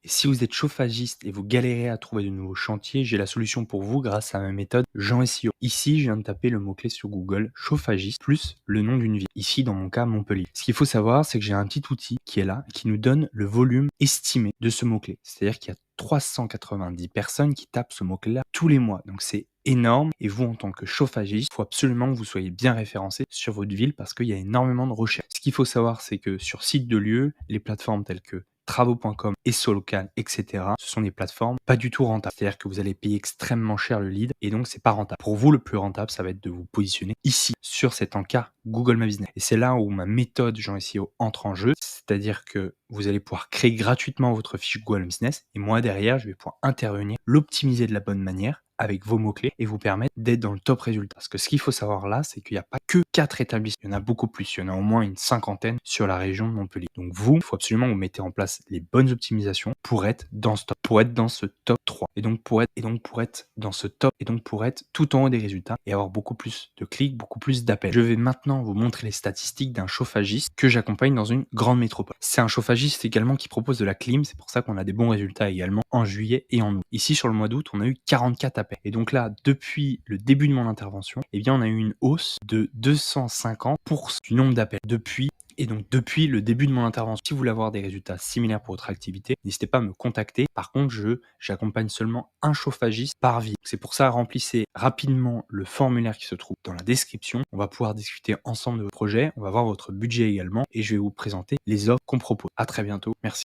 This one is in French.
Et si vous êtes chauffagiste et vous galérez à trouver de nouveaux chantiers, j'ai la solution pour vous grâce à ma méthode Jean SEO. Ici, je viens de taper le mot-clé sur Google, chauffagiste, plus le nom d'une ville. Ici, dans mon cas, Montpellier. Ce qu'il faut savoir, c'est que j'ai un petit outil qui est là, qui nous donne le volume estimé de ce mot-clé. C'est-à-dire qu'il y a 390 personnes qui tapent ce mot-clé-là tous les mois. Donc c'est énorme. Et vous, en tant que chauffagiste, il faut absolument que vous soyez bien référencé sur votre ville parce qu'il y a énormément de recherches. Ce qu'il faut savoir, c'est que sur site de lieu, les plateformes telles que travaux.com, Esso Local, etc. Ce sont des plateformes pas du tout rentables. C'est-à-dire que vous allez payer extrêmement cher le lead et donc c'est pas rentable. Pour vous, le plus rentable, ça va être de vous positionner ici, sur cet encart Google My Business. Et c'est là où ma méthode Jean SEO entre en jeu. C'est-à-dire que vous allez pouvoir créer gratuitement votre fiche Google My Business et moi derrière, je vais pouvoir intervenir, l'optimiser de la bonne manière avec vos mots-clés et vous permettre d'être dans le top résultat. Parce que ce qu'il faut savoir là, c'est qu'il n'y a pas que 4 établissements. Il y en a beaucoup plus. Il y en a au moins une cinquantaine sur la région de Montpellier. Donc vous, il faut absolument que vous mettez en place les bonnes optimisations pour être dans ce top, pour être dans ce top 3. Et donc pour être dans ce top, et donc pour être tout en haut des résultats et avoir beaucoup plus de clics, beaucoup plus d'appels. Je vais maintenant vous montrer les statistiques d'un chauffagiste que j'accompagne dans une grande métropole. C'est un chauffagiste également qui propose de la clim. C'est pour ça qu'on a des bons résultats également en juillet et en août. Ici, sur le mois d'août, on a eu 44 appels. Et donc là, depuis le début de mon intervention, eh bien, on a eu une hausse de 250% du nombre d'appels depuis le début de mon intervention. Si vous voulez avoir des résultats similaires pour votre activité, n'hésitez pas à me contacter. Par contre, j'accompagne seulement un chauffagiste par ville. C'est pour ça, remplissez rapidement le formulaire qui se trouve dans la description. On va pouvoir discuter ensemble de vos projets. On va voir votre budget également et je vais vous présenter les offres qu'on propose. À très bientôt. Merci.